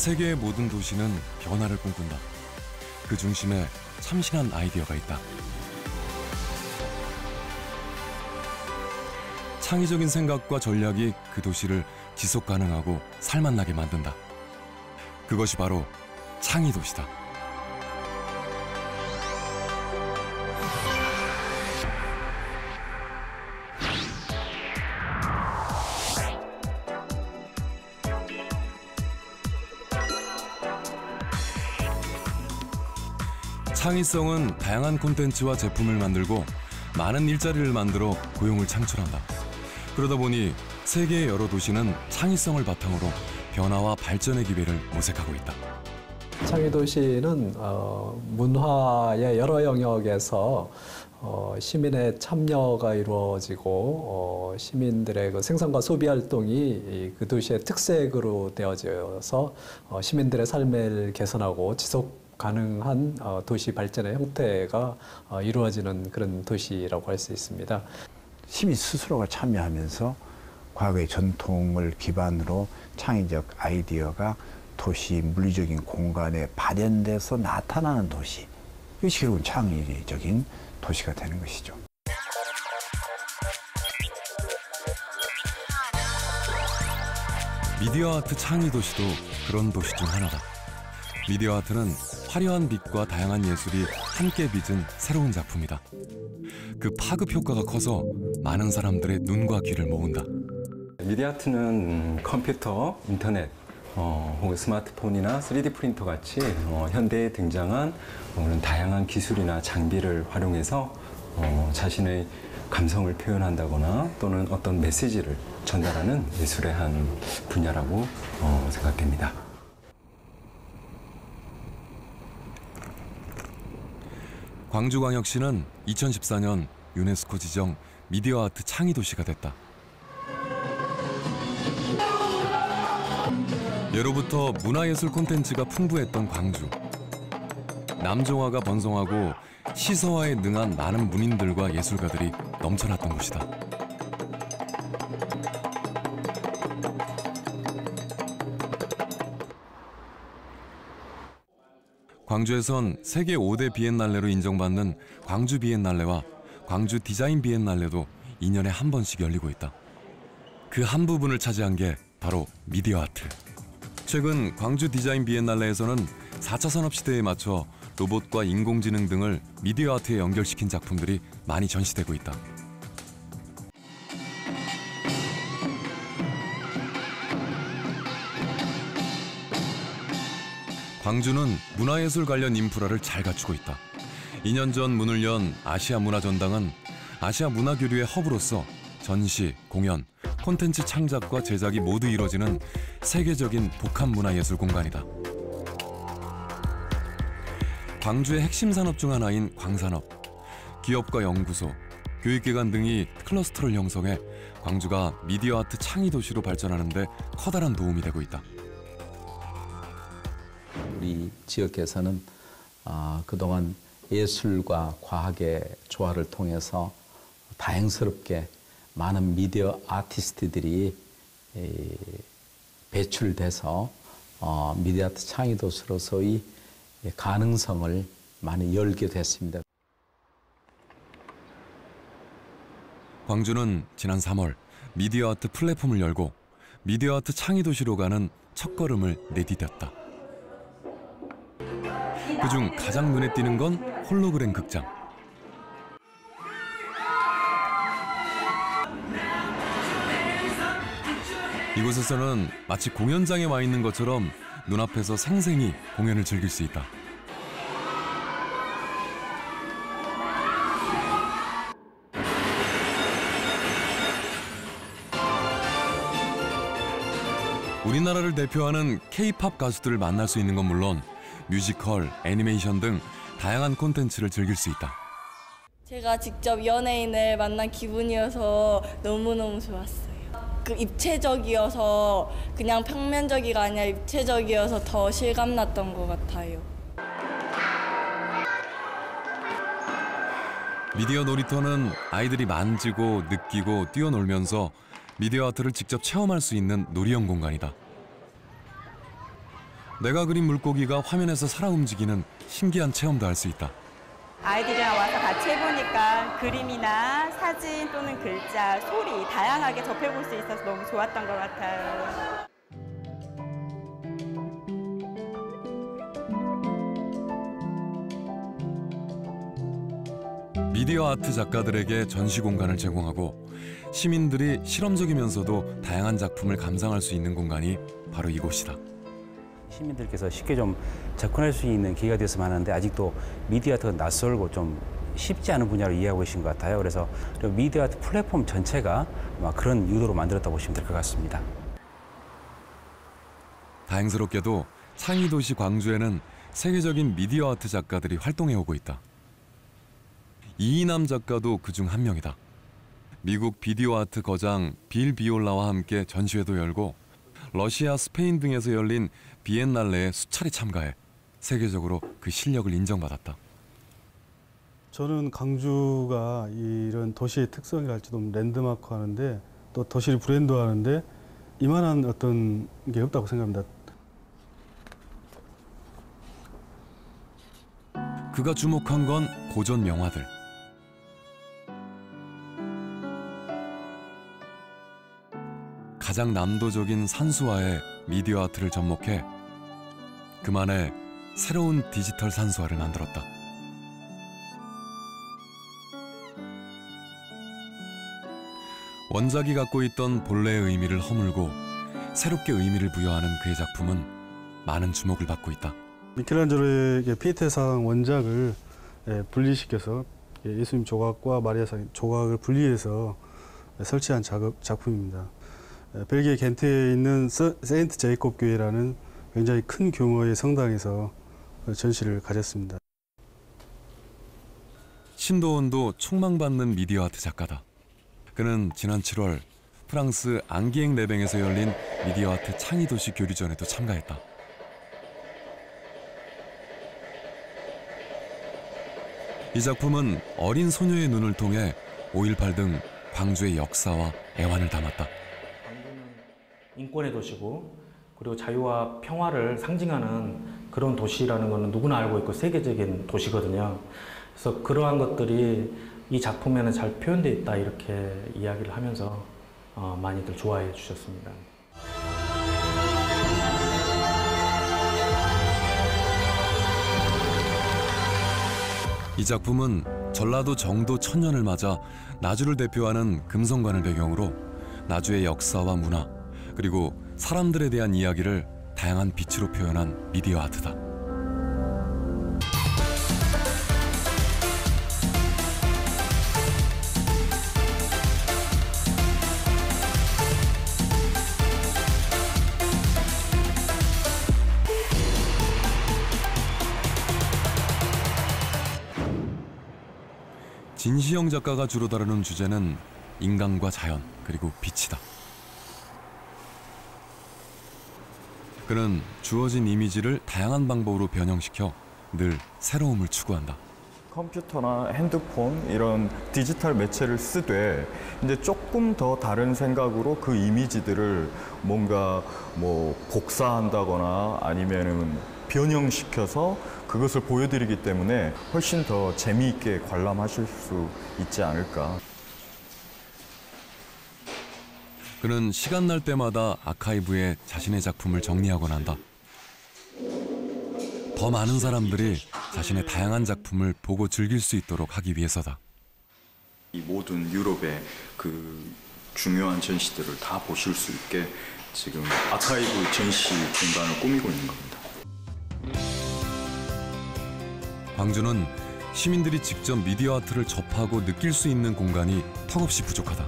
세계의 모든 도시는 변화를 꿈꾼다. 그 중심에 참신한 아이디어가 있다. 창의적인 생각과 전략이 그 도시를 지속 가능하고 살맛나게 만든다. 그것이 바로 창의도시다. 창의성은 다양한 콘텐츠와 제품을 만들고 많은 일자리를 만들어 고용을 창출한다. 그러다 보니 세계의 여러 도시는 창의성을 바탕으로 변화와 발전의 기회를 모색하고 있다. 창의도시는 문화의 여러 영역에서 시민의 참여가 이루어지고 시민들의 그 생산과 소비 활동이 그 도시의 특색으로 되어져서 시민들의 삶을 개선하고 지속 가능한 도시 발전의 형태가 이루어지는 그런 도시라고 할 수 있습니다. 시민 스스로가 참여하면서 과거의 전통을 기반으로 창의적 아이디어가 도시 물리적인 공간에 발현돼서 나타나는 도시. 이것이 결국은 창의적인 도시가 되는 것이죠. 미디어 아트 창의 도시도 그런 도시 중 하나다. 미디어 아트는 화려한 빛과 다양한 예술이 함께 빚은 새로운 작품이다. 그 파급 효과가 커서 많은 사람들의 눈과 귀를 모은다. 미디어 아트는 컴퓨터, 인터넷, 혹은 스마트폰이나 3D 프린터 같이 현대에 등장한 그런 다양한 기술이나 장비를 활용해서 자신의 감성을 표현한다거나 또는 어떤 메시지를 전달하는 예술의 한 분야라고 생각됩니다. 광주광역시는 2014년 유네스코 지정 미디어 아트 창의 도시가 됐다. 예로부터 문화예술 콘텐츠가 풍부했던 광주. 남정화가 번성하고 시서화에 능한 많은 문인들과 예술가들이 넘쳐났던 곳이다. 광주에선 세계 5대 비엔날레로 인정받는 광주 비엔날레와 광주 디자인 비엔날레도 2년에 한 번씩 열리고 있다. 그 한 부분을 차지한 게 바로 미디어 아트. 최근 광주 디자인 비엔날레에서는 4차 산업시대에 맞춰 로봇과 인공지능 등을 미디어 아트에 연결시킨 작품들이 많이 전시되고 있다. 광주는 문화예술 관련 인프라를 잘 갖추고 있다. 2년 전 문을 연 아시아 문화전당은 아시아 문화교류의 허브로서 전시, 공연, 콘텐츠 창작과 제작이 모두 이뤄지는 세계적인 복합 문화예술 공간이다. 광주의 핵심 산업 중 하나인 광산업, 기업과 연구소, 교육기관 등이 클러스터를 형성해 광주가 미디어 아트 창의 도시로 발전하는 데 커다란 도움이 되고 있다. 우리 지역에서는 그동안 예술과 과학의 조화를 통해서 다양스럽게 많은 미디어 아티스트들이 배출돼서 미디어 아트 창의 도시로서의 가능성을 많이 열게 됐습니다. 광주는 지난 3월 미디어 아트 플랫폼을 열고 미디어 아트 창의 도시로 가는 첫걸음을 내디뎠다. 그중 가장 눈에 띄는 건 홀로그램 극장. 이곳에서는 마치 공연장에 와 있는 것처럼 눈앞에서 생생히 공연을 즐길 수 있다. 우리나라를 대표하는 K-팝 가수들을 만날 수 있는 건 물론 뮤지컬, 애니메이션 등 다양한 콘텐츠를 즐길 수 있다. 제가 직접 연예인을 만난 기분이어서 너무너무 좋았어요. 그 입체적이어서 그냥 평면적이가 아니라 입체적이어서 더 실감났던 것 같아요. 미디어 놀이터는 아이들이 만지고 느끼고 뛰어놀면서 미디어 아트를 직접 체험할 수 있는 놀이형 공간이다. 내가 그린 물고기가 화면에서 살아 움직이는 신기한 체험도 할 수 있다. 아이들이랑 와서 같이 해보니까 그림이나 사진 또는 글자, 소리 다양하게 접해볼 수 있어서 너무 좋았던 것 같아요. 미디어 아트 작가들에게 전시 공간을 제공하고 시민들이 실험적이면서도 다양한 작품을 감상할 수 있는 공간이 바로 이곳이다. 시민들께서 쉽게 좀 접근할 수 있는 기회가 되었으면 하는데 아직도 미디어 아트가 낯설고 좀 쉽지 않은 분야로 이해하고 계신 것 같아요. 그래서 미디어 아트 플랫폼 전체가 아마 그런 의도로 만들었다고 보시면 될 것 같습니다. 다행스럽게도 상위 도시 광주에는 세계적인 미디어 아트 작가들이 활동해오고 있다. 이이남 작가도 그중 한 명이다. 미국 비디오 아트 거장 빌 비올라와 함께 전시회도 열고 러시아, 스페인 등에서 열린 비엔날레에 수차례 참가해 세계적으로 그 실력을 인정받았다. 저는 광주가 이런 도시의 특성이랄지 좀 랜드마크 하는데 또 도시를 브랜드화하는데 이만한 어떤 게 없다고 생각합니다. 그가 주목한 건 고전 명화들. 가장 남도적인 산수화에 미디어 아트를 접목해 그만의 새로운 디지털 산수화를 만들었다. 원작이 갖고 있던 본래의 의미를 허물고 새롭게 의미를 부여하는 그의 작품은 많은 주목을 받고 있다. 미켈란젤로의 피에테상 원작을 분리시켜서 예수님 조각과 마리아상 조각을 분리해서 설치한 작품입니다. 벨기에 겐트에 있는 세인트 제이콥 교회라는 굉장히 큰 규모의 성당에서 전시를 가졌습니다. 신도원도 촉망받는 미디어 아트 작가다. 그는 지난 7월 프랑스 앙기엥 레뱅에서 열린 미디어 아트 창의도시 교류전에도 참가했다. 이 작품은 어린 소녀의 눈을 통해 5.18 등 광주의 역사와 애환을 담았다. 인권의 도시고 그리고 자유와 평화를 상징하는 그런 도시라는 것은 누구나 알고 있고 세계적인 도시거든요. 그래서 그러한 것들이 이 작품에는 잘 표현되어 있다 이렇게 이야기를 하면서 많이들 좋아해 주셨습니다. 이 작품은 전라도 정도 천년을 맞아 나주를 대표하는 금성관을 배경으로 나주의 역사와 문화 그리고 사람들에 대한 이야기를 다양한 빛으로 표현한 미디어 아트다. 진시영 작가가 주로 다루는 주제는 인간과 자연 그리고 빛이다. 그는 주어진 이미지를 다양한 방법으로 변형시켜 늘 새로움을 추구한다. 컴퓨터나 핸드폰 이런 디지털 매체를 쓰되 이제 조금 더 다른 생각으로 그 이미지들을 뭔가 복사한다거나 아니면은 변형시켜서 그것을 보여드리기 때문에 훨씬 더 재미있게 관람하실 수 있지 않을까. 그는 시간 날 때마다 아카이브에 자신의 작품을 정리하곤 한다. 더 많은 사람들이 자신의 다양한 작품을 보고 즐길 수 있도록 하기 위해서다. 이 모든 유럽의 그 중요한 전시들을 다 보실 수 있게 지금 아카이브 전시 공간을 꾸미고 있는 겁니다. 광주는 시민들이 직접 미디어 아트를 접하고 느낄 수 있는 공간이 턱없이 부족하다.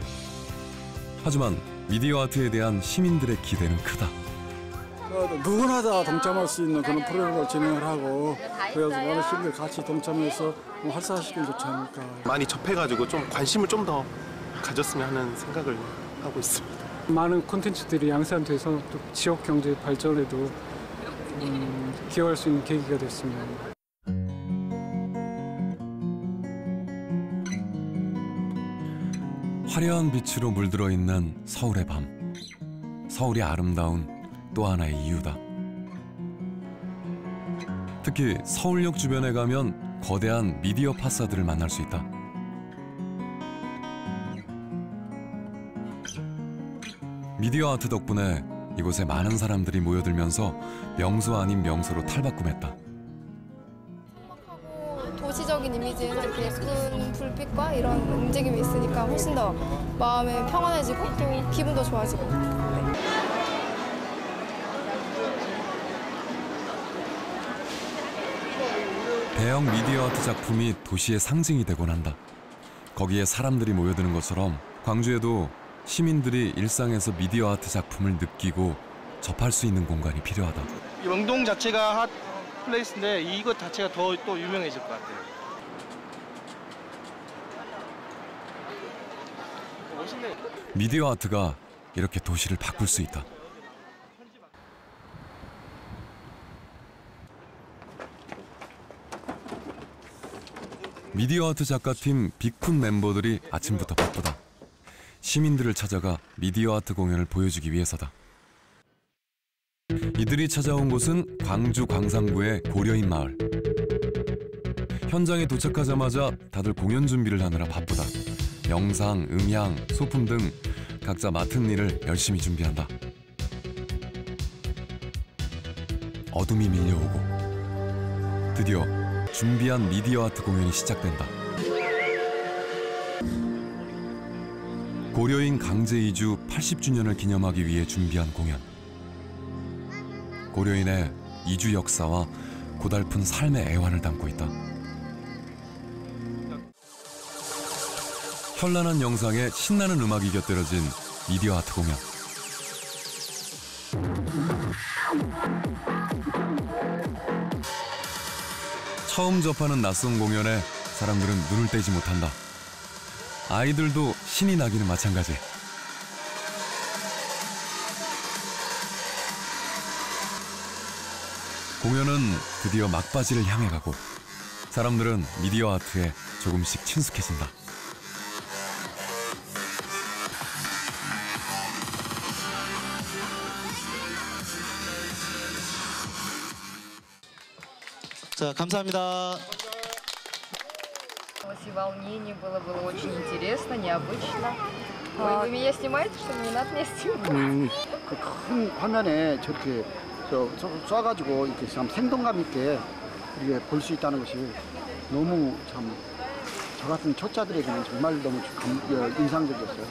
하지만 미디어 아트에 대한 시민들의 기대는 크다. 누구나 다 동참할 수 있는 그런 프로그램을 진행을 하고 그래서 많은 시민들 같이 동참해서 활성화시키면 좋지 않을까. 많이 접해가지고 좀 관심을 좀 더 가졌으면 하는 생각을 하고 있습니다. 많은 콘텐츠들이 양산돼서 또 지역 경제 발전에도 기여할 수 있는 계기가 됐습니다. 화려한 빛으로 물들어 있는 서울의 밤. 서울이 아름다운 또 하나의 이유다. 특히 서울역 주변에 가면 거대한 미디어 파사드를 만날 수 있다. 미디어 아트 덕분에 이곳에 많은 사람들이 모여들면서 명소 아닌 명소로 탈바꿈했다. 도시적인 이미지는 이렇게 예쁜 불빛과 이런 움직임이 있으니까 훨씬 더 마음이 평안해지고 또 기분도 좋아지고. 대형 미디어 아트 작품이 도시의 상징이 되곤 한다. 거기에 사람들이 모여드는 것처럼 광주에도 시민들이 일상에서 미디어 아트 작품을 느끼고 접할 수 있는 공간이 필요하다. 이 명동 자체가 핫 플레이스인데 이것 자체가 더 또 유명해질 것 같아요. 멋있네. 미디어 아트가 이렇게 도시를 바꿀 수 있다. 미디어 아트 작가팀 빅쿤 멤버들이 아침부터 바쁘다. 시민들을 찾아가 미디어 아트 공연을 보여주기 위해서다. 이들이 찾아온 곳은 광주 광산구의 고려인 마을. 현장에 도착하자마자 다들 공연 준비를 하느라 바쁘다. 영상, 음향, 소품 등 각자 맡은 일을 열심히 준비한다. 어둠이 밀려오고 드디어 준비한 미디어 아트 공연이 시작된다. 고려인 강제 이주 80주년을 기념하기 위해 준비한 공연. 고려인의 이주 역사와 고달픈 삶의 애환을 담고 있다. 현란한 영상에 신나는 음악이 곁들여진 미디어 아트 공연. 처음 접하는 낯선 공연에 사람들은 눈을 떼지 못한다. 아이들도 신이 나기는 마찬가지. 공연은 드디어 막바지를 향해 가고 사람들은 미디어 아트에 조금씩 친숙해진다. 자, 감사합니다. волнение было очень интересно, необычно. Вы меня снимаете, что ли? Не надо меня снимать. 그 큰 화면에 저렇게 쏴가지고 이렇게 참 생동감 있게 이렇게 볼 수 있다는 것이 너무 참 저 같은 초짜들에게는 정말 너무 인상적이었어요.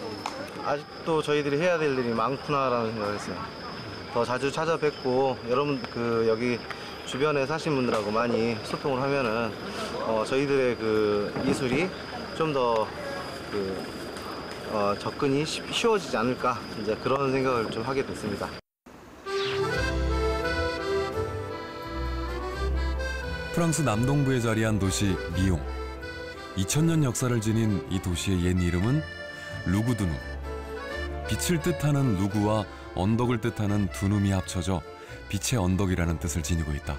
아직도 저희들이 해야 될 일이 많구나라는 생각을 했어요. 더 자주 찾아뵙고 여러분 여기 주변에 사신 분들하고 많이 소통을 하면은 저희들의 그 미술이 좀 더 접근이 쉬워지지 않을까 이제 그런 생각을 좀 하게 됐습니다. 프랑스 남동부에 자리한 도시 리옹. 2000년 역사를 지닌 이 도시의 옛 이름은 루구두누. 빛을 뜻하는 루구와 언덕을 뜻하는 두눔이 합쳐져 빛의 언덕이라는 뜻을 지니고 있다.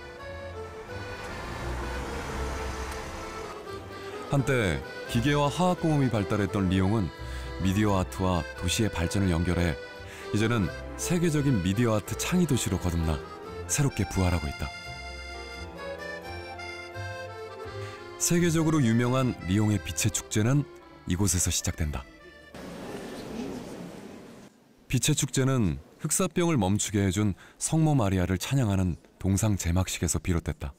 한때 기계와 화학공업이 발달했던 리옹은 미디어 아트와 도시의 발전을 연결해 이제는 세계적인 미디어 아트 창의 도시로 거듭나 새롭게 부활하고 있다. 세계적으로 유명한 리옹의 빛의 축제는 이곳에서 시작된다. 빛의 축제는 흑사병을 멈추게 해준 성모 마리아를 찬양하는 동상 제막식에서 비롯됐다.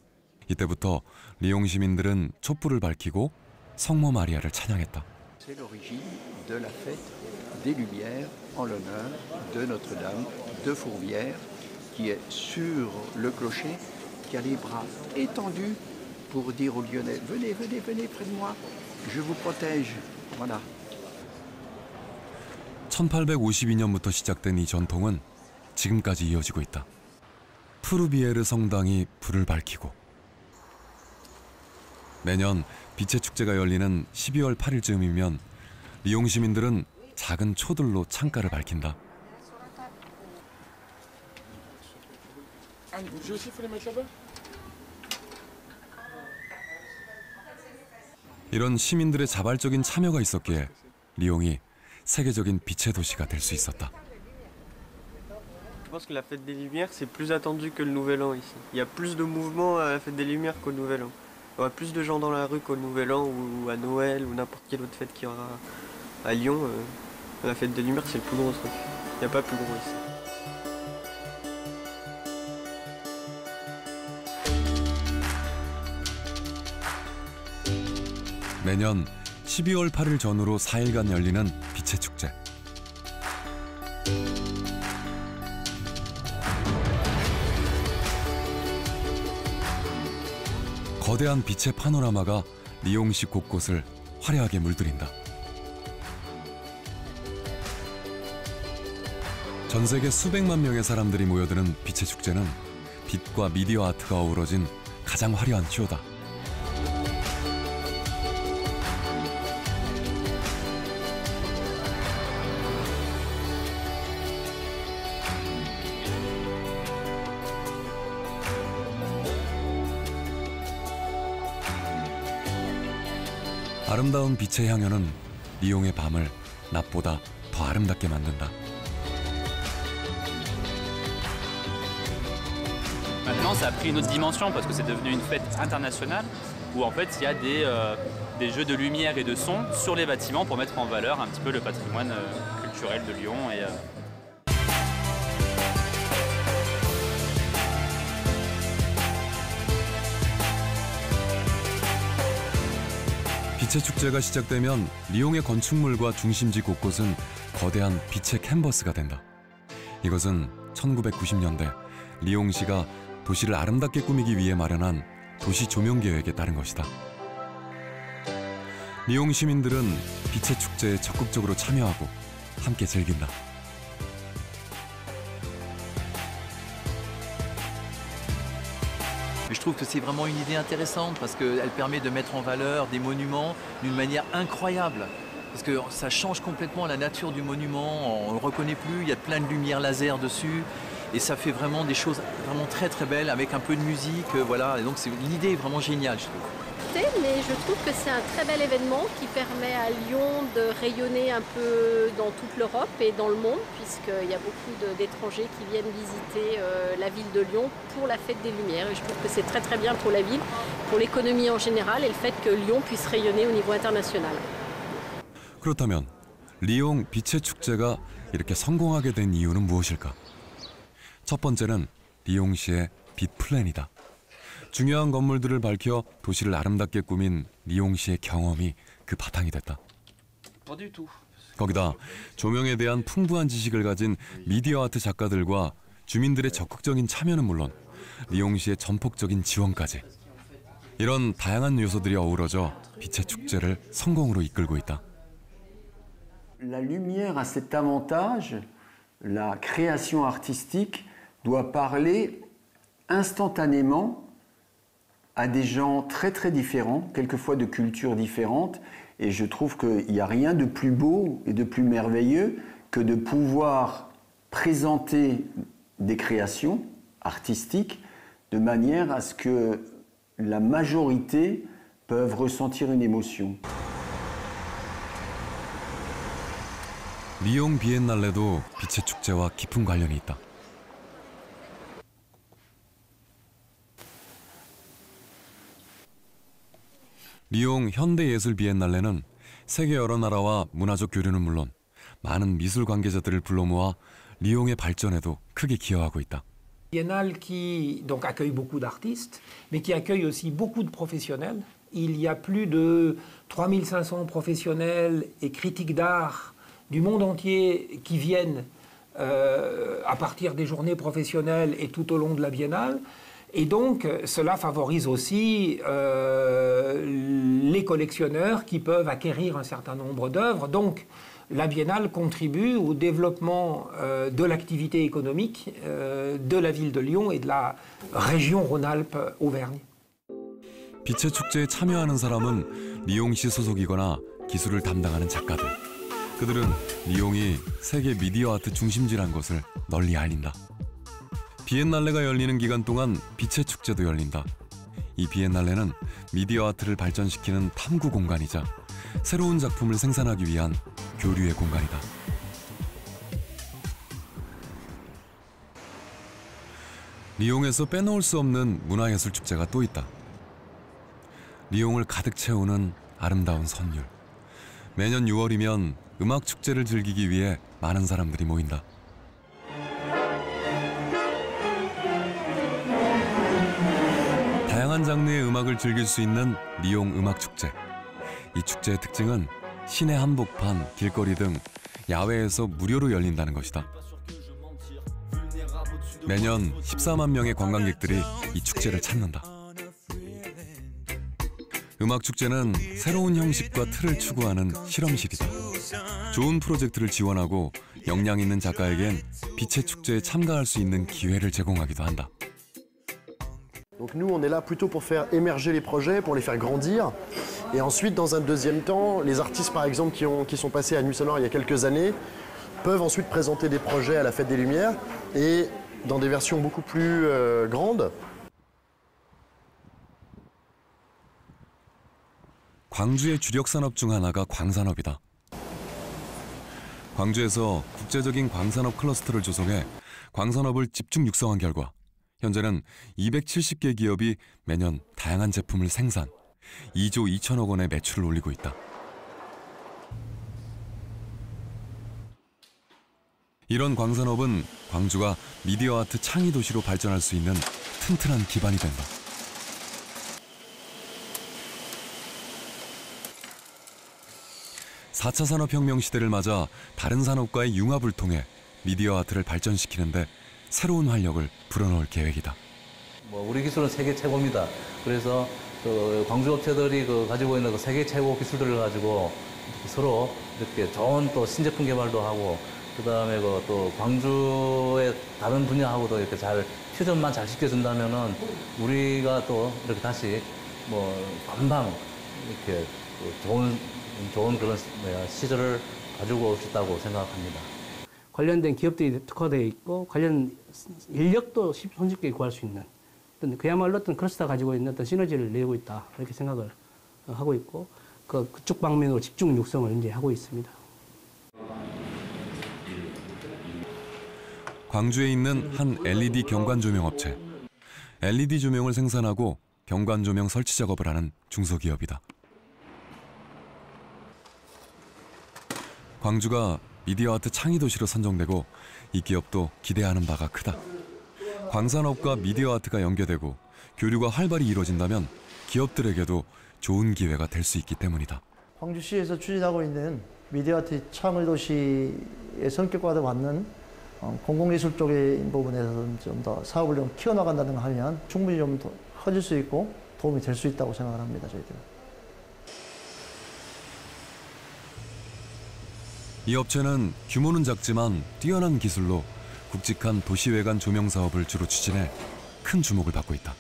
이때부터 리옹 시민들은 촛불을 밝히고 성모 마리아를 찬양했다. C'est l'origine de la fête des Lumières en l'honneur de Notre-Dame de Fourvière qui est sur le clocher, qui a les bras étendus pour dire aux Lyonnais venez, venez, venez près de moi, je vous protège. Voilà. 1852년부터 시작된 이 전통은 지금까지 이어지고 있다. 푸르비에르 성당이 불을 밝히고 매년 빛의 축제가 열리는 12월 8일쯤이면 리옹 시민들은 작은 초들로 창가를 밝힌다. 이런 시민들의 자발적인 참여가 있었기에 리옹이 세계적인 빛의 도시가 될 수 있었다. pense que la fête des Lumières, c'est plus attendu que le Nouvel An ici. Il y a plus de mouvements à la fête des Lumières qu'au Nouvel An. Il y aura plus de gens dans la rue qu'au Nouvel An ou à Noël ou n'importe quelle autre fête qu'il y aura à Lyon. La fête des Lumières, c'est le plus gros truc. Il n'y a pas plus gros ici. 매년 12월 8일 전후로 4일간 열리는 빛의 축제. 거대한 빛의 파노라마가 리옹시 곳곳을 화려하게 물들인다. 전 세계 수백만 명의 사람들이 모여드는 빛의 축제는 빛과 미디어 아트가 어우러진 가장 화려한 쇼다. 아름다운 빛의 향연은 리옹의 밤을 낮보다 더 아름답게 만든다. Maintenant, ça a pris une autre dimension parce que c'est devenu une fête internationale où en fait il y a des jeux de lumière et de son sur les bâtiments pour mettre en valeur un petit peu le patrimoine culturel de Lyon. 빛의 축제가 시작되면 리옹의 건축물과 중심지 곳곳은 거대한 빛의 캔버스가 된다. 이것은 1990년대 리옹시가 도시를 아름답게 꾸미기 위해 마련한 도시 조명 계획에 따른 것이다. 리옹 시민들은 빛의 축제에 적극적으로 참여하고 함께 즐긴다. Je trouve que c'est vraiment une idée intéressante parce qu'elle permet de mettre en valeur des monuments d'une manière incroyable. Parce que ça change complètement la nature du monument, on ne le reconnaît plus, il y a plein de lumière laser dessus. Et ça fait vraiment des choses vraiment très très belles avec un peu de musique, voilà. Et donc l'idée est vraiment géniale, je trouve. Mais je trouve que c'est un très bel événement qui permet à Lyon de rayonner un peu dans toute l'Europe et dans le monde, puisqu'il y a beaucoup d'étrangers qui viennent visiter la ville de Lyon pour la fête des Lumières. Et je trouve que c'est très très bien pour la ville, pour l'économie en général et le fait que Lyon puisse rayonner au niveau international. 그렇다면 리옹 빛의 축제가 이렇게 성공하게 된 이유는 무엇일까? 첫 번째는 리옹시의 빛 플랜이다. 중요한 건물들을 밝혀 도시를 아름답게 꾸민 리옹시의 경험이 그 바탕이 됐다. 거기다 조명에 대한 풍부한 지식을 가진 미디어 아트 작가들과 주민들의 적극적인 참여는 물론 리옹시의 전폭적인 지원까지. 이런 다양한 요소들이 어우러져 빛의 축제를 성공으로 이끌고 있다. La lumière a cet avantage, la création artistique doit parler instantanément à des gens très très différents, quelquefois de cultures différentes, et je trouve qu'il n'y a rien de plus beau et de plus merveilleux que de pouvoir présenter des créations artistiques de manière à ce que la majorité peuvent ressentir une émotion. 리옹 비엔날레도 빛의 축제와 깊은 관련이 있다. 리옹 현대예술 비엔날레는 세계 여러 나라와 문화적 교류는 물론 많은 미술 관계자들을 불러 모아 리옹의 발전에도 크게 기여하고 있다. Biennale qui donc accueille beaucoup d'artistes, mais qui accueille aussi beaucoup de professionnels. Il y a plus de 3500 professionnels et critiques d'art du monde entier qui viennent à partir des journées professionnelles et tout au long de la Biennale. Et donc, cela favorise aussi les collectionneurs qui peuvent acquérir un certain nombre d'œuvres. Donc, la Biennale contribue au développement de l'activité économique de la ville de Lyon et de la région Rhône-Alpes-Auvergne. 빛의 축제에 참여하는 사람은 리옹시 소속이거나 기술을 담당하는 작가들. 그들은 리옹이 세계 미디어 아트 중심지란 것을 널리 알린다. 비엔날레가 열리는 기간 동안 빛의 축제도 열린다. 이 비엔날레는 미디어 아트를 발전시키는 탐구 공간이자 새로운 작품을 생산하기 위한 교류의 공간이다. 리옹에서 빼놓을 수 없는 문화예술 축제가 또 있다. 리옹을 가득 채우는 아름다운 선율. 매년 6월이면 음악 축제를 즐기기 위해 많은 사람들이 모인다. 다양한 장르의 음악을 즐길 수 있는 리옹 음악 축제. 이 축제의 특징은 시내 한복판, 길거리 등 야외에서 무료로 열린다는 것이다. 매년 14만 명의 관광객들이 이 축제를 찾는다. 음악 축제는 새로운 형식과 틀을 추구하는 실험실이다. 좋은 프로젝트를 지원하고 역량 있는 작가에겐 빛의 축제에 참가할 수 있는 기회를 제공하기도 한다. Donc nous, on est là plutôt pour faire émerger les projets, pour les faire grandir. Et ensuite, dans un deuxième temps, les artistes, par exemple, qui sont passés à Nuit Sonore il y a quelques années, peuvent ensuite présenter des projets à la Fête des Lumières et dans des versions beaucoup plus grandes. 광주의 주력 산업 중 하나가 광산업이다. 광주에서 국제적인 광산업 클러스터를 조성해 광산업을 집중 육성한 결과 현재는 270개 기업이 매년 다양한 제품을 생산, 2조 2천억 원의 매출을 올리고 있다. 이런 광산업은 광주가 미디어 아트 창의 도시로 발전할 수 있는 튼튼한 기반이 된다. (4차) 산업혁명 시대를 맞아 다른 산업과의 융합을 통해 미디어 아트를 발전시키는데 새로운 활력을 불어넣을 계획이다. 우리 기술은 세계 최고입니다. 그래서 광주 업체들이 가지고 있는 세계 최고 기술들을 가지고 서로 이렇게 좋은 또 신제품 개발도 하고, 그다음에 또 광주의 다른 분야하고도 이렇게 잘 퓨전만 잘 시켜준다면은 우리가 또 이렇게 다시 금방 이렇게 좋은 그런 시절을 가지고 올 수 있다고 생각합니다. 관련된 기업들이 특화되어 있고 관련 인력도 손쉽게 구할 수 있는 그야말로 어떤 클러스터가 가지고 있는 어떤 시너지를 내고 있다 이렇게 생각을 하고 있고 그쪽 방면으로 집중 육성을 이제 하고 있습니다. 광주에 있는 한 LED 경관 조명 업체. LED 조명을 생산하고 경관 조명 설치 작업을 하는 중소기업이다. 광주가 미디어 아트 창의 도시로 선정되고 이 기업도 기대하는 바가 크다. 광산업과 미디어 아트가 연계되고 교류가 활발히 이루어진다면 기업들에게도 좋은 기회가 될 수 있기 때문이다. 광주시에서 추진하고 있는 미디어 아트 창의 도시의 성격과도 맞는 공공예술 쪽의 부분에서는 좀 더 사업을 좀 키워나간다는 거 하면 충분히 좀 더 커질 수 있고 도움이 될 수 있다고 생각을 합니다, 저희들은. 이 업체는 규모는 작지만 뛰어난 기술로 굵직한 도시외관 조명 사업을 주로 추진해 큰 주목을 받고 있다.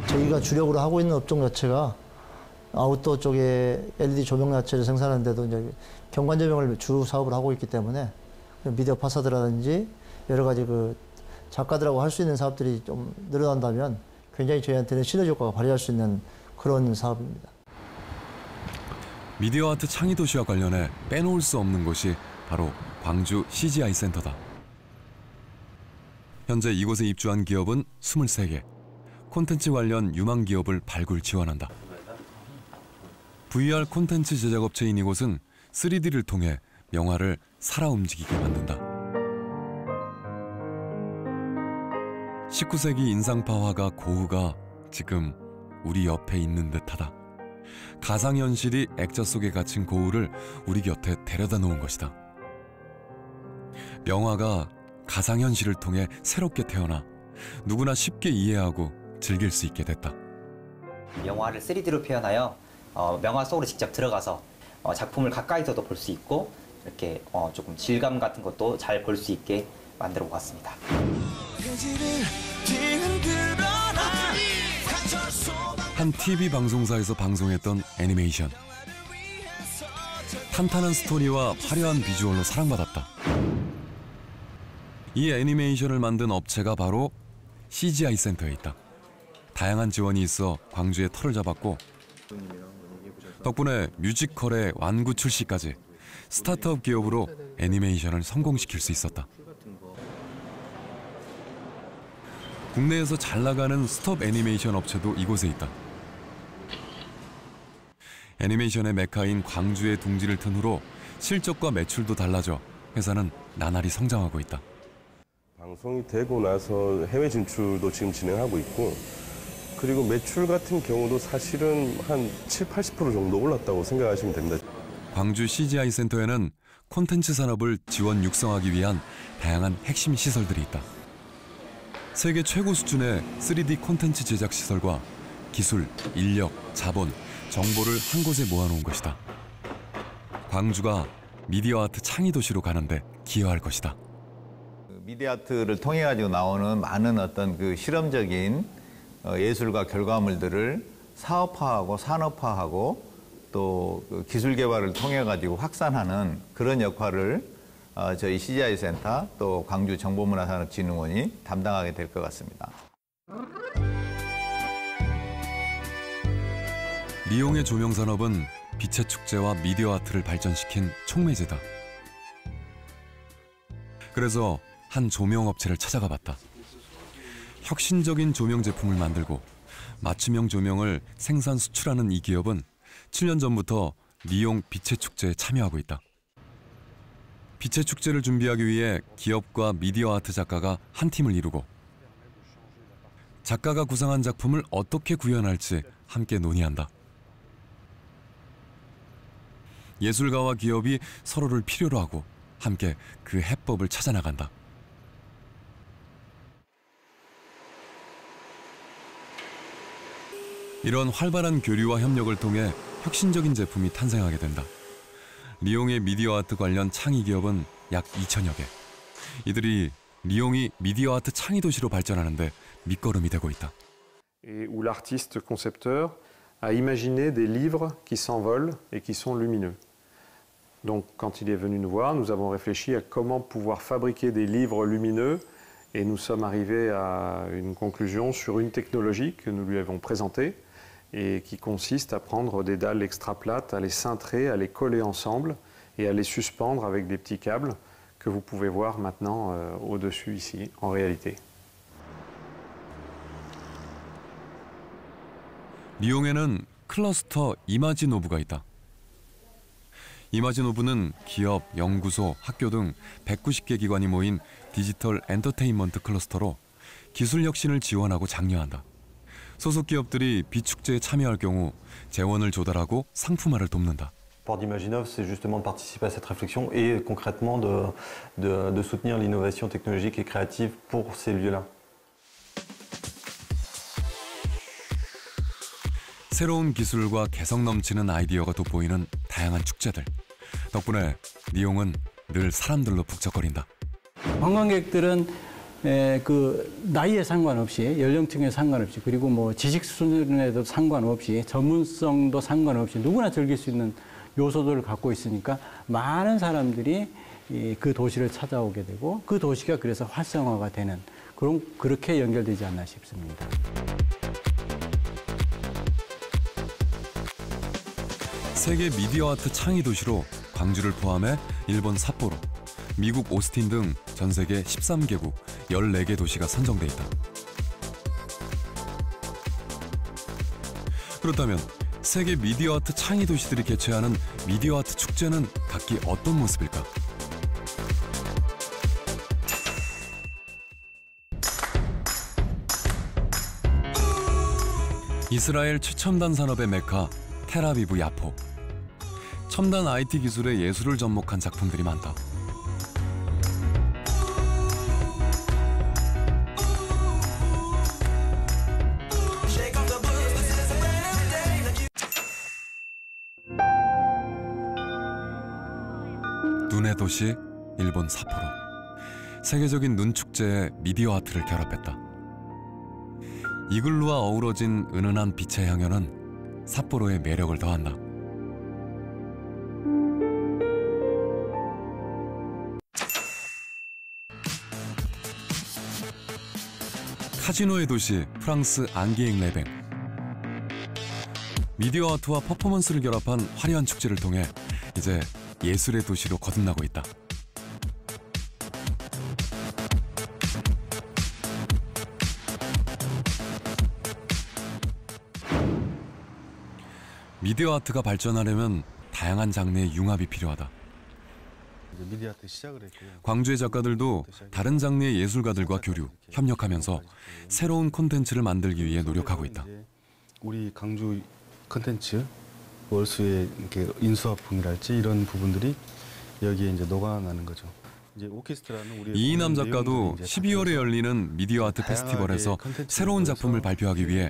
저희가 주력으로 하고 있는 업종 자체가 아웃도어 쪽에 LED 조명 자체를 생산하는데도 이제 경관 조명을 주 사업을 하고 있기 때문에 미디어 파사드라든지 여러 가지 작가들하고 할 수 있는 사업들이 좀 늘어난다면 굉장히 저희한테는 시너지 효과가 발휘할 수 있는 그런 사업입니다. 미디어 아트 창의 도시와 관련해 빼놓을 수 없는 곳이 바로 광주 CGI 센터다. 현재 이곳에 입주한 기업은 23개. 콘텐츠 관련 유망 기업을 발굴 지원한다. VR 콘텐츠 제작업체인 이곳은 3D를 통해 명화를 살아 움직이게 만든다. 19세기 인상파 화가 고흐가 지금 우리 옆에 있는 듯하다. 가상현실이 액자 속에 갇힌 고흐를 우리 곁에 데려다 놓은 것이다. 명화가 가상현실을 통해 새롭게 태어나 누구나 쉽게 이해하고 즐길 수 있게 됐다. 명화를 3D로 표현하여 명화 속으로 직접 들어가서 작품을 가까이서도 볼 수 있고 이렇게 조금 질감 같은 것도 잘 볼 수 있게 만들어 보았습니다. 한 TV 방송사에서 방송했던 애니메이션. 탄탄한 스토리와 화려한 비주얼로 사랑받았다. 이 애니메이션을 만든 업체가 바로 CGI 센터에 있다. 다양한 지원이 있어 광주에 터를 잡았고 덕분에 뮤지컬의 완구 출시까지 스타트업 기업으로 애니메이션을 성공시킬 수 있었다. 국내에서 잘 나가는 스톱 애니메이션 업체도 이곳에 있다. 애니메이션의 메카인 광주의 둥지를 튼 후로 실적과 매출도 달라져 회사는 나날이 성장하고 있다. 방송이 되고 나서 해외 진출도 지금 진행하고 있고 그리고 매출 같은 경우도 사실은 한 70~80% 정도 올랐다고 생각하시면 됩니다. 광주 CGI 센터에는 콘텐츠 산업을 지원 육성하기 위한 다양한 핵심 시설들이 있다. 세계 최고 수준의 3D 콘텐츠 제작 시설과 기술, 인력, 자본, 정보를 한 곳에 모아놓은 것이다. 광주가 미디어 아트 창의 도시로 가는데 기여할 것이다. 미디어 아트를 통해 가지고 나오는 많은 어떤 그 실험적인 예술과 결과물들을 사업화하고 산업화하고 또 그 기술 개발을 통해 가지고 확산하는 그런 역할을 저희 CGI 센터 또 광주 정보문화산업진흥원이 담당하게 될 것 같습니다. 리용의 조명 산업은 빛의 축제와 미디어 아트를 발전시킨 촉매제다. 그래서 한 조명 업체를 찾아가 봤다. 혁신적인 조명 제품을 만들고 맞춤형 조명을 생산 수출하는 이 기업은 7년 전부터 리용 빛의 축제에 참여하고 있다. 빛의 축제를 준비하기 위해 기업과 미디어 아트 작가가 한 팀을 이루고 작가가 구상한 작품을 어떻게 구현할지 함께 논의한다. 예술가와 기업이 서로를 필요로 하고 함께 그 해법을 찾아나간다. 이런 활발한 교류와 협력을 통해 혁신적인 제품이 탄생하게 된다. 리용의 미디어 아트 관련 창의 기업은 약 2,000여 개. 이들이 리용이 미디어 아트 창의 도시로 발전하는데 밑거름이 되고 있다. Et où l'artiste concepteur a imaginé des livres qui s'envolent et qui sont lumineux. Donc quand il est venu nous voir, nous avons réfléchi à comment pouvoir fabriquer des livres lumineux et nous sommes arrivés à une conclusion sur une technologie que nous lui avons présentée et qui consiste à prendre des dalles extra plates, à les cintrer, à les coller ensemble et à les suspendre avec des petits câbles que vous pouvez voir maintenant au-dessus ici, en réalité. 리용에는 클러스터 이마지노브가 있다. 이마지노브는 기업, 연구소, 학교 등 190개 기관이 모인 디지털 엔터테인먼트 클러스터로 기술 혁신을 지원하고 장려한다. 소속 기업들이 비축제에 참여할 경우 재원을 조달하고 상품화를 돕는다. Port d'Imaginov, c'est justement de participer à cette réflexion et concrètement de soutenir l'innovation technologique et créative pour ces lieux-là. 새로운 기술과 개성 넘치는 아이디어가 돋보이는 다양한 축제들. 덕분에 리용은 늘 사람들로 북적거린다. 관광객들은 그 나이에 상관없이 연령층에 상관없이 그리고 뭐 지식 수준에도 상관없이 전문성도 상관없이 누구나 즐길 수 있는 요소들을 갖고 있으니까 많은 사람들이 그 도시를 찾아오게 되고 그 도시가 그래서 활성화가 되는 그렇게 연결되지 않나 싶습니다. 세계 미디어 아트 창의 도시로 광주를 포함해 일본 삿포로, 미국 오스틴 등 전 세계 13개국 14개 도시가 선정돼 있다. 그렇다면 세계 미디어 아트 창의 도시들이 개최하는 미디어 아트 축제는 각기 어떤 모습일까? 이스라엘 최첨단 산업의 메카 텔아비브 야포. 첨단 IT 기술의 예술을 접목한 작품들이 많다. 눈의 도시 일본 삿포로. 세계적인 눈 축제에 미디어 아트를 결합했다. 이글루와 어우러진 은은한 빛의 향연은 삿포로의 매력을 더한다. 카지노의 도시 프랑스 앙기엥 레뱅. 미디어 아트와 퍼포먼스를 결합한 화려한 축제를 통해 이제 예술의 도시로 거듭나고 있다. 미디어 아트가 발전하려면 다양한 장르의 융합이 필요하다. 미디어아트 시작을 했고요. 광주의 작가들도 다른 장르의 예술가들과 교류, 협력하면서 새로운 콘텐츠를 만들기 위해 노력하고 있다. 우리 광주 콘텐츠, 월수의 이렇게 인수합풍이랄지 이런 부분들이 여기에 이제 녹아나는 거죠. 이제 오케스트라는 우리 이인남 작가도 12월에 열리는 미디어 아트 페스티벌에서 새로운 작품을 발표하기 위해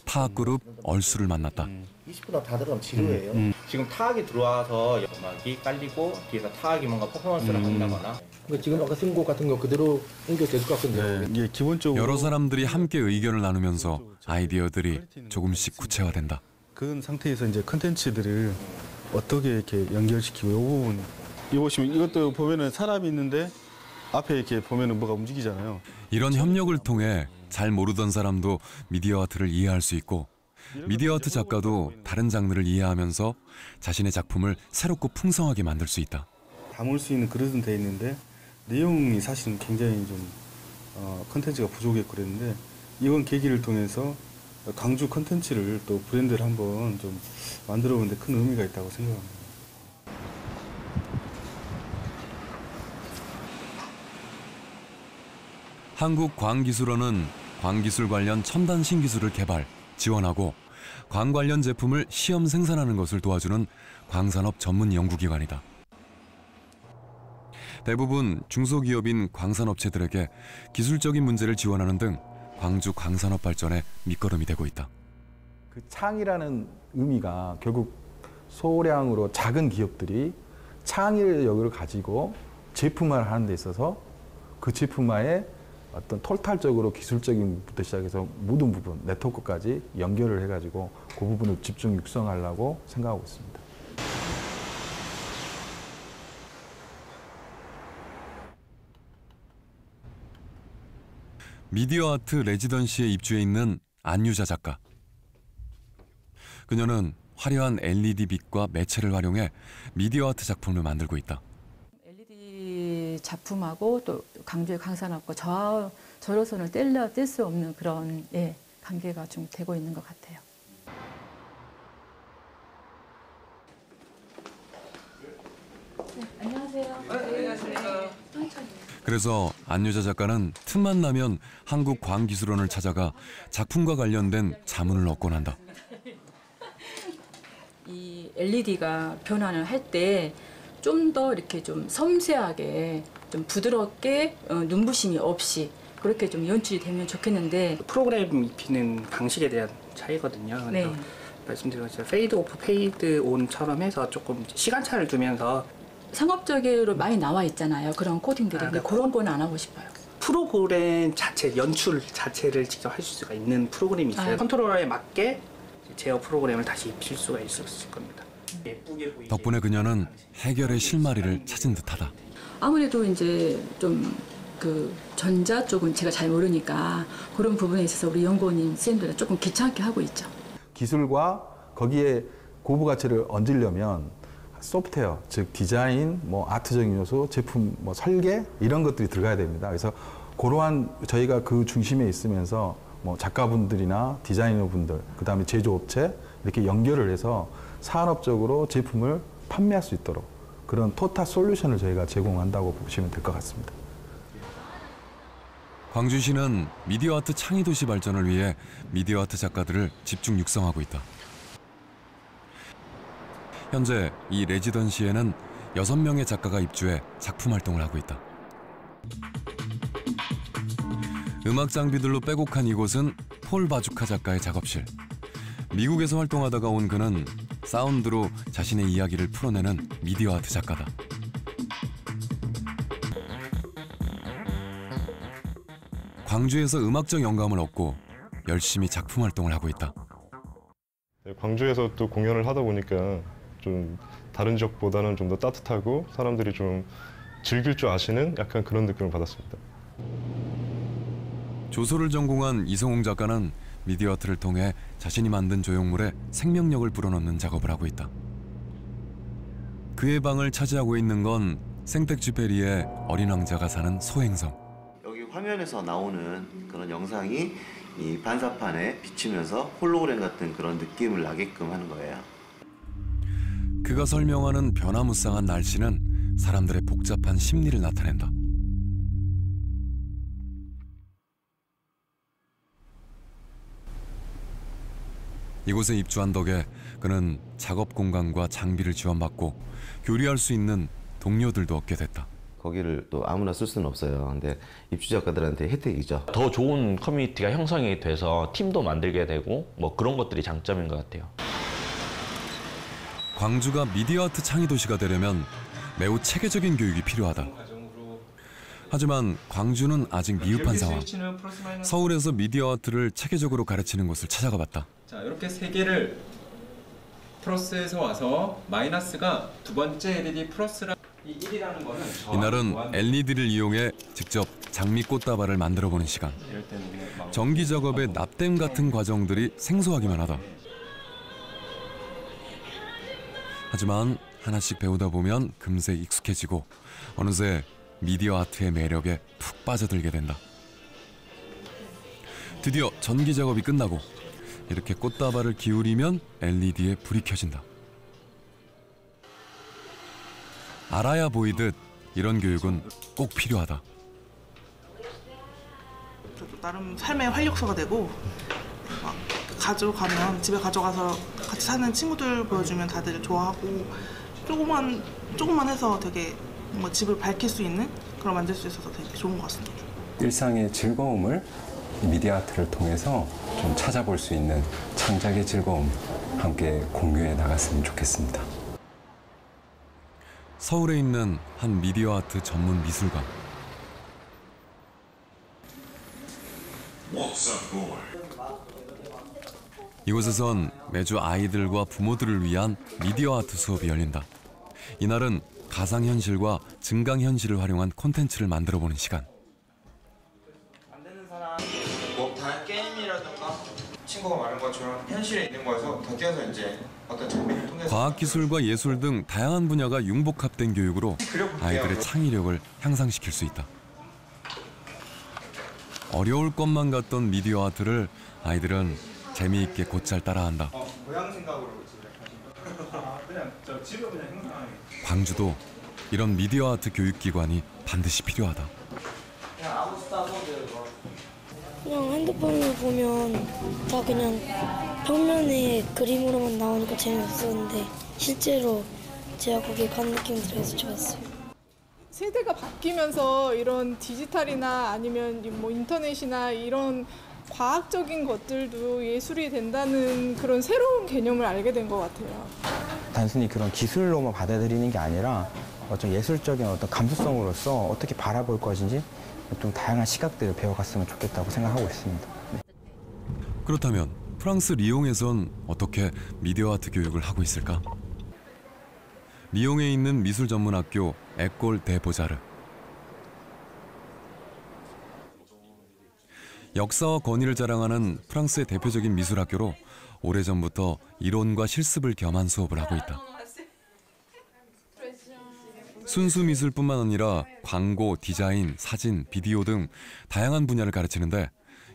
타악 그룹 얼수를 만났다. 20분 다 들어가면 지루해요. 지금 타악이 들어와서 음악이 깔리고 뒤에서 타악이 뭔가 퍼포먼스를 한다거나. 지금 아까 쓴 곡 같은 거 그대로 옮겨질 것 같은데요. 네, 기본적으로 여러 사람들이 함께 의견을 나누면서 아이디어들이 조금씩 구체화된다. 그런 상태에서 이제 컨텐츠들을 어떻게 이렇게 연결시키고 이 부분 이거 보시면 이것도 보면은 사람이 있는데 앞에 이렇게 보면은 뭐가 움직이잖아요. 이런 협력을 통해 잘 모르던 사람도 미디어 아트를 이해할 수 있고 미디어 아트 작가도 다른 장르를 이해하면서 자신의 작품을 새롭고 풍성하게 만들 수 있다. 담을 수 있는 그릇은 돼 있는데 내용이 사실은 굉장히 좀 컨텐츠가 부족했고 그랬는데 이번 계기를 통해서 광주 컨텐츠를 또 브랜드를 한번 좀 만들어 보는데 큰 의미가 있다고 생각합니다. 한국광기술원은 광기술 관련 첨단 신기술을 개발, 지원하고 광 관련 제품을 시험 생산하는 것을 도와주는 광산업 전문 연구기관이다. 대부분 중소기업인 광산업체들에게 기술적인 문제를 지원하는 등 광주 광산업 발전의 밑거름이 되고 있다. 그 창이라는 의미가 결국 소량으로 작은 기업들이 창의력을 가지고 제품화를 하는 데 있어서 그 제품화에 어떤 토탈적으로 기술적인 부분부터 시작해서 모든 부분, 네트워크까지 연결을 해가지고 그 부분을 집중 육성하려고 생각하고 있습니다. 미디어 아트 레지던시에 입주해 있는 안유자 작가. 그녀는 화려한 LED 빛과 매체를 활용해 미디어 아트 작품을 만들고 있다. 작품하고 또 광주의 광산업과 저로서는 뗄 수 없는 그런 관계가 좀 되고 있는 것 같아요. 네, 안녕하세요. 안녕하세요. 그래서 안유자 작가는 틈만 나면 한국광기술원을 찾아가 작품과 관련된 자문을 얻곤 한다. 이 LED가 변환을 할 때 좀 더 이렇게 좀 섬세하게 좀 부드럽게 눈부심이 없이 그렇게 좀 연출이 되면 좋겠는데 프로그램 입히는 방식에 대한 차이거든요. 네. 말씀드린 것처럼 페이드 오프 페이드 온처럼 해서 조금 시간차를 두면서 상업적으로 많이 나와 있잖아요. 그런 코딩들이. 근데 그런 건 안 하고 싶어요. 프로그램 자체, 연출 자체를 직접 할 수가 있는 프로그램이 있어요. 컨트롤러에 맞게 제어 프로그램을 다시 입힐 수가 있을 겁니다. 예쁘게 보이게. 덕분에 그녀는 해결의 실마리를 찾은 듯하다. 아무래도 이제 좀 그 전자 쪽은 제가 잘 모르니까 그런 부분에 있어서 우리 연구원님 쌤들은 조금 귀찮게 하고 있죠. 기술과 거기에 고부 가치를 얹으려면 소프트웨어, 즉 디자인, 뭐 아트적인 요소, 제품 뭐 설계 이런 것들이 들어가야 됩니다. 그래서 그러한 저희가 그 중심에 있으면서 뭐 작가분들이나 디자이너분들, 그다음에 제조업체 이렇게 연결을 해서 산업적으로 제품을 판매할 수 있도록 그런 토탈 솔루션을 저희가 제공한다고 보시면 될 것 같습니다. 광주시는 미디어 아트 창의 도시 발전을 위해 미디어 아트 작가들을 집중 육성하고 있다. 현재 이 레지던시에는 6명의 작가가 입주해 작품 활동을 하고 있다. 음악 장비들로 빼곡한 이곳은 폴 바주카 작가의 작업실. 미국에서 활동하다가 온 그는 사운드로 자신의 이야기를 풀어내는 미디어 아트 작가다. 광주에서 음악적 영감을 얻고 열심히 작품 활동을 하고 있다. 광주에서 또 공연을 하다 보니까 좀 다른 지역보다는 좀 더 따뜻하고 사람들이 좀 즐길 줄 아시는 약간 그런 느낌을 받았습니다. 조소를 전공한 이성웅 작가는 미디어 아트를 통해 자신이 만든 조형물에 생명력을 불어넣는 작업을 하고 있다. 그의 방을 차지하고 있는 건 생텍쥐페리의 어린 왕자가 사는 소행성. 여기 화면에서 나오는 그런 영상이 이 반사판에 비치면서 홀로그램 같은 그런 느낌을 나게끔 하는 거예요. 그가 설명하는 변화무쌍한 날씨는 사람들의 복잡한 심리를 나타낸다. 이곳에 입주한 덕에 그는 작업 공간과 장비를 지원받고 교류할 수 있는 동료들도 얻게 됐다. 거기를 또 아무나 쓸 수는 없어요. 근데 입주 작가들한테 혜택이죠. 더 좋은 커뮤니티가 형성이 돼서 팀도 만들게 되고 뭐 그런 것들이 장점인 것 같아요. 광주가 미디어 아트 창의 도시가 되려면 매우 체계적인 교육이 필요하다. 하지만 광주는 아직 미흡한 상황. 서울에서 미디어 아트를 체계적으로 가르치는 곳을 찾아가 봤다. 자, 이렇게 세 개를 플러스에서 와서 마이너스가 두 번째 LED 플러스라 이 1이라는 거는 이날은 LED를 이용해 직접 장미 꽃다발을 만들어 보는 시간. 전기 작업의 납땜 같은 과정들이 생소하기만 하다. 하지만 하나씩 배우다 보면 금세 익숙해지고 어느새 미디어 아트의 매력에 푹 빠져들게 된다. 드디어 전기 작업이 끝나고 이렇게 꽃다발을 기울이면 LED에 불이 켜진다. 알아야 보이듯 이런 교육은 꼭 필요하다. 나름 삶의 활력소가 되고 막 가져가면 집에 가져가서 같이 사는 친구들 보여주면 다들 좋아하고 조금만 해서 되게 뭔가 집을 밝힐 수 있는 그런 만들 수 있어서 되게 좋은 것 같습니다. 일상의 즐거움을 미디어 아트를 통해서 좀 찾아볼 수 있는 창작의 즐거움 함께 공유해 나갔으면 좋겠습니다. 서울에 있는 한 미디어 아트 전문 미술관. 이곳에선 매주 아이들과 부모들을 위한 미디어 아트 수업이 열린다. 이날은 가상현실과 증강현실을 활용한 콘텐츠를 만들어보는 시간. 뭐 다른 게임이라든가 친구가 말한 것처럼 현실에 있는 거에서 더 뛰어서 이제 어떤 장비를 통해서 과학기술과 예술 등 다양한 분야가 융복합된 교육으로 아이들의 창의력을 향상시킬 수 있다. 어려울 것만 같던 미디어 아트를 아이들은 재미있게 곧잘 따라한다. 고향 생각으로 그냥 저 집을 그냥 행동하는. 광주도 이런 미디어 아트 교육기관이 반드시 필요하다. 그냥 핸드폰을 보면 다 그냥 평면에 그림으로만 나오니까 재미없었는데 실제로 제가 거기에 간 느낌이 들어서 좋았어요. 세대가 바뀌면서 이런 디지털이나 아니면 뭐 인터넷이나 이런 과학적인 것들도 예술이 된다는 그런 새로운 개념을 알게 된 것 같아요. 단순히 그런 기술로만 받아들이는 게 아니라 어떤 예술적인 어떤 감수성으로서 어떻게 바라볼 것인지 좀 다양한 시각들을 배워갔으면 좋겠다고 생각하고 있습니다. 네. 그렇다면 프랑스 리옹에선 어떻게 미디어 아트 교육을 하고 있을까? 리옹에 있는 미술 전문 학교 에콜 데 보자르. 역사와 권위를 자랑하는 프랑스의 대표적인 미술 학교로 오래전부터 이론과 실습을 겸한 수업을 하고 있다. 순수 미술뿐만 아니라 광고, 디자인, 사진, 비디오 등 다양한 분야를 가르치는데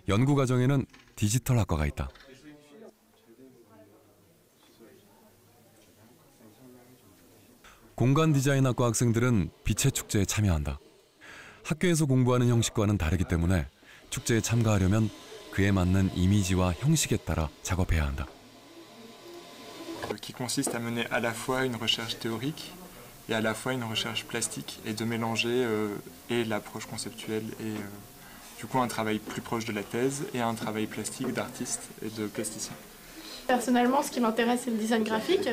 연구 과정에는 디지털 학과가 있다. 공간 디자인 학과 학생들은 빛의 축제에 참여한다. 학교에서 공부하는 형식과는 다르기 때문에 축제에 참가하려면 그에 맞는 이미지와 형식에 따라 작업해야 한다. Qui consiste à mener à la fois une recherche théorique et à la fois une recherche plastique et de mélanger et l'approche conceptuelle et du coup un travail plus proche de la thèse et un travail plastique d'artiste et de plasticien. Personnellement, ce qui m'intéresse, c'est le design graphique.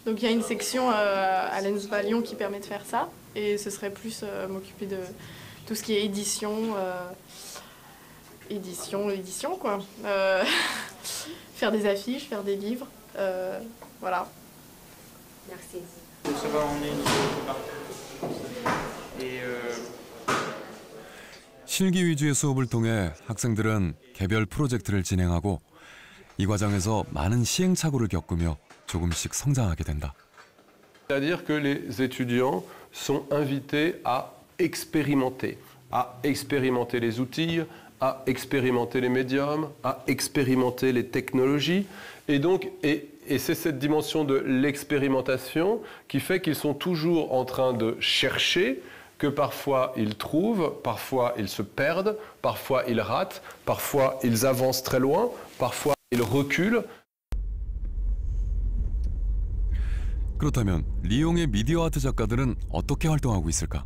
Donc il y a une section à l'ENSPA Lyon qui permet de faire ça. Et ce serait plus m'occuper de tout ce qui est édition, édition quoi. Faire des affiches, faire des livres, voilà. Merci. Ça va emmener une et 실기 위주의 수업을 통해 학생들은 개별 프로젝트를 진행하고 이 과정에서 많은 시행착오를 겪으며 조금씩 성장하게 된다. C'est-à-dire que les étudiants sont invités à expérimenter les outils, à expérimenter les médiums, à expérimenter les technologies. Et donc, et c'est cette dimension de l'expérimentation qui fait qu'ils sont toujours en train de chercher, que parfois ils trouvent, parfois ils se perdent, parfois ils ratent, parfois ils avancent très loin, parfois ils reculent. 그렇다면 리옹의 미디어 아트 작가들은 어떻게 활동하고 있을까?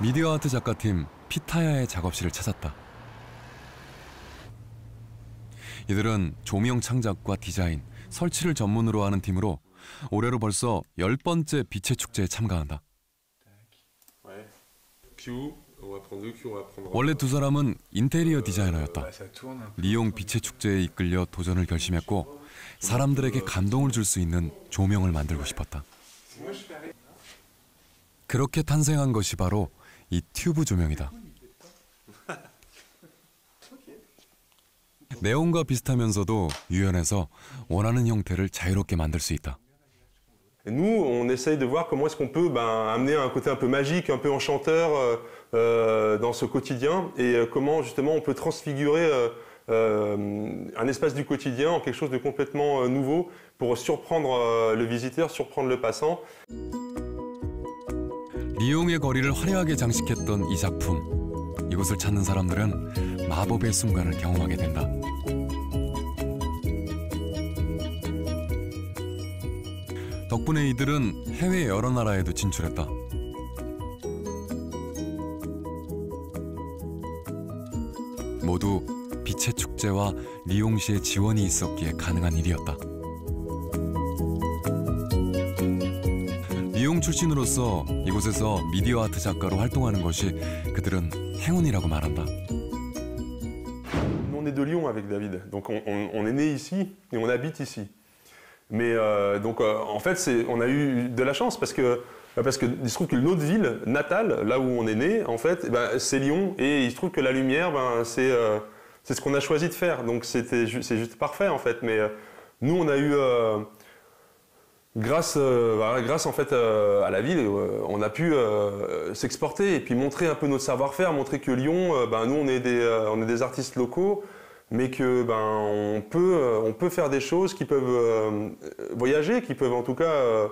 미디어 아트 작가팀 피타야의 작업실을 찾았다. 이들은 조명 창작과 디자인, 설치를 전문으로 하는 팀으로 올해로 벌써 10번째 빛의 축제에 참가한다. 원래 두 사람은 인테리어 디자이너였다. 리옹 빛의 축제에 이끌려 도전을 결심했고 사람들에게 감동을 줄 수 있는 조명을 만들고 싶었다. 그렇게 탄생한 것이 바로 이 튜브 조명이다. 네온과 비슷하면서도 유연해서 원하는 형태를 자유롭게 만들 수 있다. Nous, on essaye de voir comment est-ce qu'on peut amener un côté un peu magique, un peu enchanteur dans ce quotidien et comment justement on peut transfigurer un espace du quotidien en quelque chose de complètement nouveau pour surprendre le visiteur, surprendre le passant. 리옹의 거리를 화려하게 장식했던 이 작품. 이곳을 찾는 사람들은 마법의 순간을 경험하게 된다. 덕분에 이들은 해외 여러 나라에도 진출했다. 모두 빛의 축제와 리옹시의 지원이 있었기에 가능한 일이었다. 리옹 출신으로서 이곳에서 미디어 아트 작가로 활동하는 것이 그들은 행운이라고 말한다. On est de Lyon avec David, donc on est né ici et on habite ici. Mais donc en fait on a eu de la chance parce que il se trouve que notre ville natale, là où on est né, en fait, c'est Lyon et il se trouve que la lumière, c'est ce qu'on a choisi de faire. Donc c'est juste parfait en fait. Mais nous on a eu grâce en fait à la ville, on a pu s'exporter et puis montrer un peu notre savoir-faire, montrer que Lyon, nous on est des artistes locaux. Mais que on peut faire des choses qui peuvent voyager, qui peuvent en tout cas.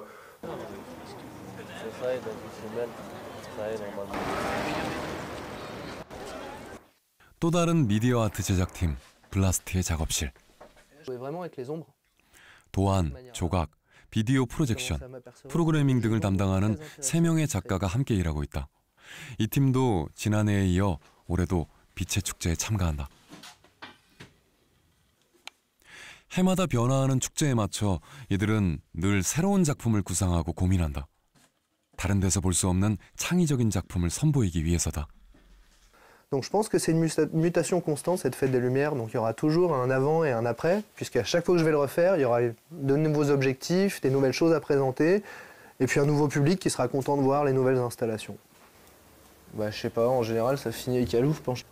또 다른 미디어 아트 제작팀 블라스트의 작업실. 도안, 조각, 비디오 프로젝션, 프로그래밍 등을 담당하는 3명의 작가가 함께 일하고 있다. 이 팀도 지난해에 이어 올해도 빛의 축제에 참가한다. 해마다 변화하는 축제에 맞춰 이들은 늘 새로운 작품을 구상하고 고민한다. 다른 데서 볼 수 없는 창의적인 작품을 선보이기 위해서다. Donc je pense que c'est une mutation constante, cette fête des Lumières. Donc il y aura toujours un avant et un après, puisqu'à chaque fois que je vais le refaire, il y aura de nouveaux objectifs, des nouvelles choses à présenter, et puis un nouveau public qui sera content de voir les nouvelles installations. Je sais pas, en général ça finit avec Alouf, je pense.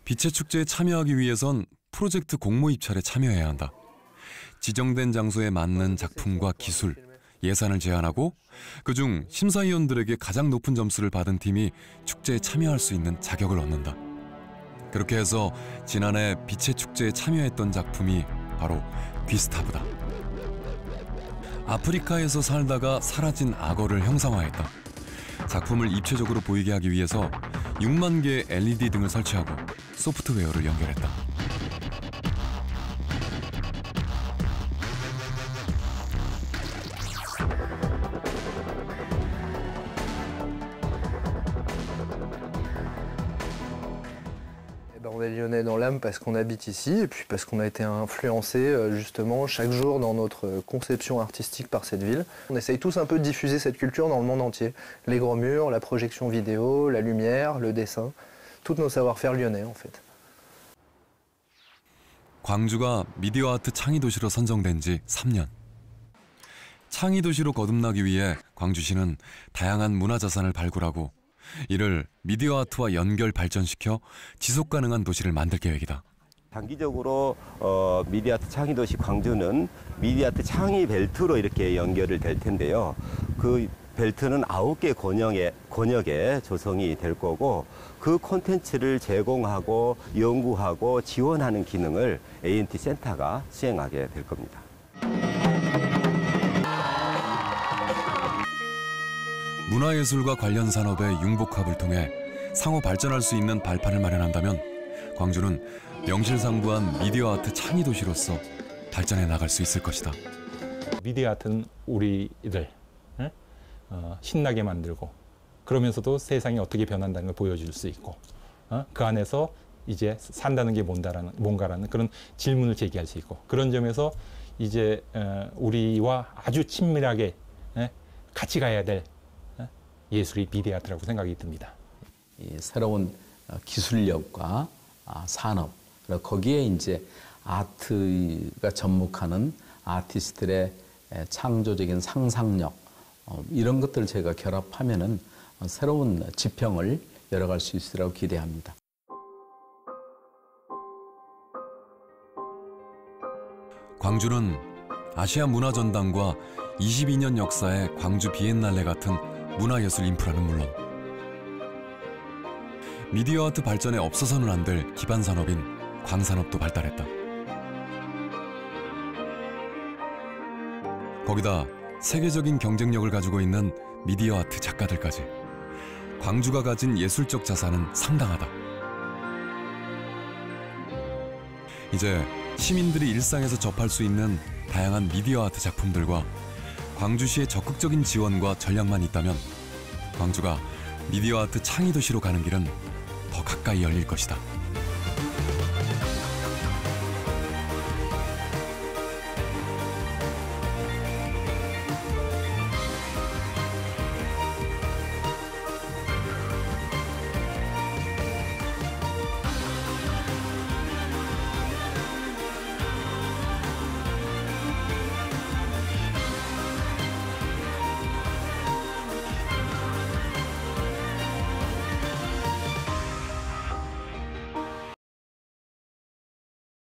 빛의 축제에 참여하기 위해선 프로젝트 공모 입찰에 참여해야 한다. 지정된 장소에 맞는 작품과 기술, 예산을 제안하고 그중 심사위원들에게 가장 높은 점수를 받은 팀이 축제에 참여할 수 있는 자격을 얻는다. 그렇게 해서 지난해 빛의 축제에 참여했던 작품이 바로 귀스타브다. 아프리카에서 살다가 사라진 악어를 형상화했다. 작품을 입체적으로 보이게 하기 위해서 6만 개의 LED 등을 설치하고 소프트웨어를 연결했다. On est lyonnais dans l'âme parce qu'on habite ici et puis parce qu'on a été influencé justement chaque jour dans notre conception artistique par cette ville. On essaye tous un peu de diffuser cette culture dans le monde entier. Les gros murs, la projection vidéo, la lumière, le dessin, tous nos savoir-faire lyonnais en fait. 광주가 미디어 아트 창의 도시로 선정된 지 3년. 창의 도시로 거듭나기 위해 광주시는 다양한 문화 자산을 발굴하고 이를 미디어 아트와 연결 발전시켜 지속 가능한 도시를 만들 계획이다. 단기적으로 미디어아트 창의도시 광주는 미디어아트 창의 벨트로 이렇게 연결을 될 텐데요. 그 벨트는 9개 권역에 조성이 될 거고 그 콘텐츠를 제공하고 연구하고 지원하는 기능을 A&T 센터가 수행하게 될 겁니다. 문화예술과 관련 산업의 융복합을 통해 상호 발전할 수 있는 발판을 마련한다면 광주는 명실상부한 미디어 아트 창의 도시로서 발전해 나갈 수 있을 것이다. 미디어 아트는 우리들 신나게 만들고 그러면서도 세상이 어떻게 변한다는 걸 보여줄 수 있고 그 안에서 이제 산다는 게 뭔가라는 그런 질문을 제기할 수 있고 그런 점에서 이제 우리와 아주 친밀하게 같이 가야 될 예술이 미디어 아트라고 생각이 듭니다. 새로운 기술력과 산업, 거기에 이제 아트가 접목하는 아티스트들의 창조적인 상상력, 이런 것들을 제가 결합하면은 새로운 지평을 열어갈 수 있으리라고 기대합니다. 광주는 아시아 문화전당과 22년 역사의 광주 비엔날레 같은 문화예술 인프라는 물론 미디어 아트 발전에 없어서는 안 될 기반 산업인 광산업도 발달했다. 거기다 세계적인 경쟁력을 가지고 있는 미디어 아트 작가들까지 광주가 가진 예술적 자산은 상당하다. 이제 시민들이 일상에서 접할 수 있는 다양한 미디어 아트 작품들과 광주시의 적극적인 지원과 전략만 있다면 광주가 미디어 아트 창의 도시로 가는 길은 더 가까이 열릴 것이다.